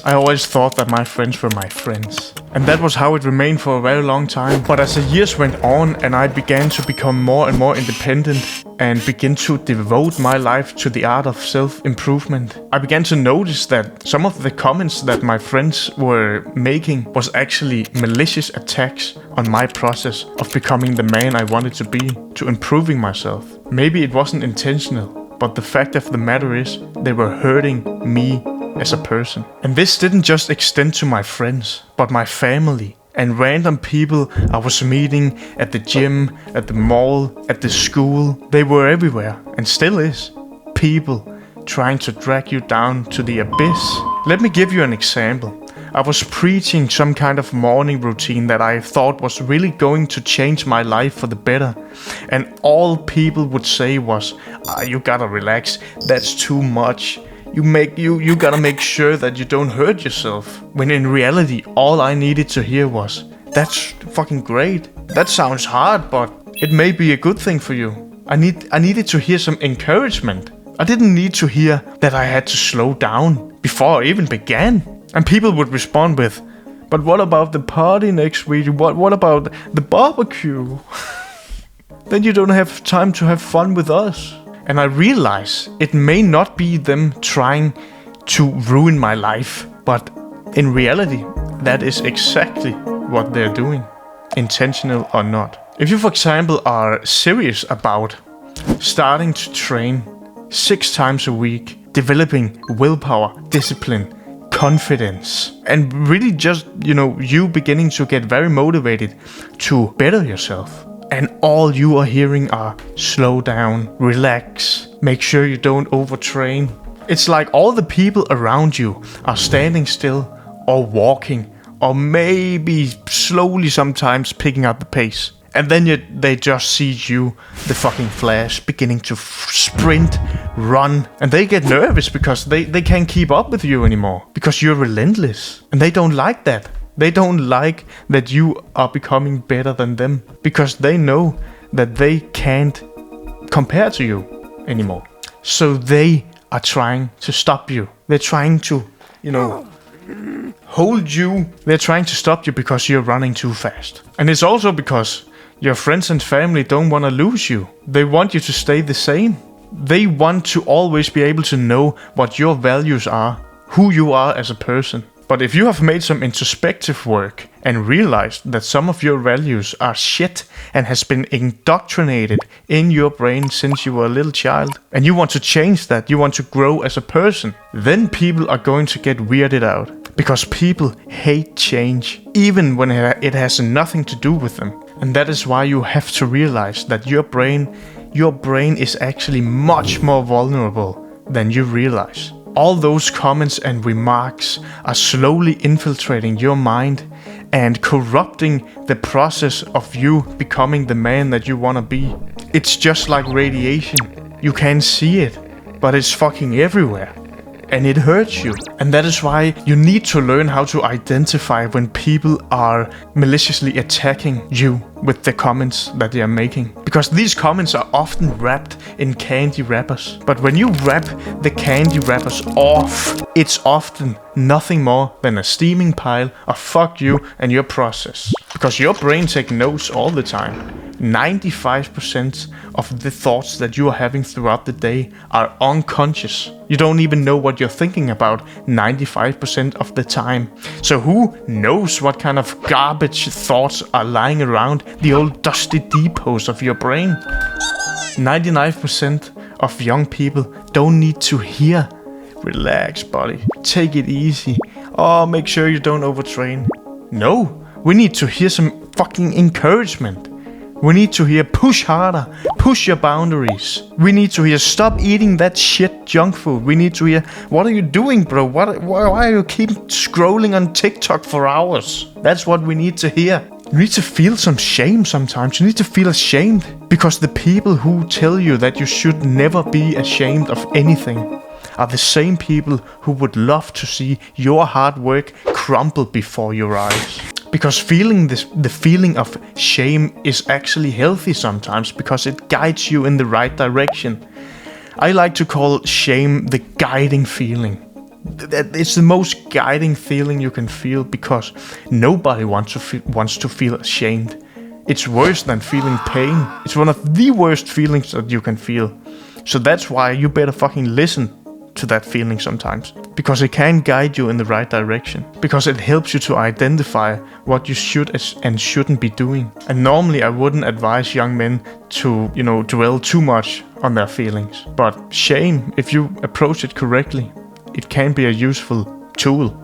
I always thought that my friends were my friends. And that was how it remained for a very long time. But as the years went on and I began to become more and more independent and begin to devote my life to the art of self-improvement, I began to notice that some of the comments that my friends were making was actually malicious attacks on my process of becoming the man I wanted to be, to improving myself. Maybe it wasn't intentional, but the fact of the matter is they were hurting me as a person. And this didn't just extend to my friends, but my family and random people I was meeting at the gym, at the mall, at the school. They were everywhere and still is. People trying to drag you down to the abyss. Let me give you an example. I was preaching some kind of morning routine that I thought was really going to change my life for the better. And all people would say was, you gotta relax, that's too much. You gotta make sure that you don't hurt yourself. When in reality, all I needed to hear was, that's fucking great. That sounds hard, but it may be a good thing for you. I needed to hear some encouragement. I didn't need to hear that I had to slow down before I even began. And people would respond with, but what about the party next week? What about the barbecue? Then you don't have time to have fun with us. And I realize it may not be them trying to ruin my life, but in reality, that is exactly what they're doing, intentional or not. If you, for example, are serious about starting to train 6 times a week, developing willpower, discipline, confidence, and really just, you beginning to get very motivated to better yourself. And all you are hearing are slow down, relax, make sure you don't overtrain. It's like all the people around you are standing still or walking or maybe slowly sometimes picking up the pace. And then they just see you, the fucking Flash, beginning to sprint, run. And they get nervous because they can't keep up with you anymore. Because you're relentless. And they don't like that. They don't like that you are becoming better than them. Because they know that they can't compare to you anymore. So they are trying to stop you. They're trying to, hold you. They're trying to stop you because you're running too fast. And it's also because your friends and family don't want to lose you. They want you to stay the same. They want to always be able to know what your values are, who you are as a person. But if you have made some introspective work and realized that some of your values are shit and has been indoctrinated in your brain since you were a little child, and you want to change that, you want to grow as a person, then people are going to get weirded out. Because people hate change, even when it has nothing to do with them. And that is why you have to realize that your brain is actually much more vulnerable than you realize. All those comments and remarks are slowly infiltrating your mind and corrupting the process of you becoming the man that you want to be. It's just like radiation. You can't see it, but it's fucking everywhere. And it hurts you. And that is why you need to learn how to identify when people are maliciously attacking you with the comments that they are making. Because these comments are often wrapped in candy wrappers. But when you wrap the candy wrappers off, it's often nothing more than a steaming pile of fuck you and your process. Because your brain takes notes all the time. 95% of the thoughts that you are having throughout the day are unconscious. You don't even know what you're thinking about 95% of the time. So who knows what kind of garbage thoughts are lying around the old dusty depots of your brain? 99% of young people don't need to hear, relax buddy, take it easy, oh make sure you don't overtrain. No, we need to hear some fucking encouragement. We need to hear push harder, push your boundaries. We need to hear stop eating that shit junk food. We need to hear, what are you doing bro? Why are you keep scrolling on TikTok for hours? That's what we need to hear. You need to feel some shame sometimes. You need to feel ashamed. Because the people who tell you that you should never be ashamed of anything are the same people who would love to see your hard work crumble before your eyes. Because the feeling of shame is actually healthy sometimes because it guides you in the right direction. I like to call shame the guiding feeling. It's the most guiding feeling you can feel, because nobody wants to feel ashamed. It's worse than feeling pain. It's one of the worst feelings that you can feel. So that's why you better fucking listen to that feeling sometimes, because it can guide you in the right direction, because it helps you to identify what you should and shouldn't be doing. And normally I wouldn't advise young men to, dwell too much on their feelings. But shame, if you approach it correctly, it can be a useful tool.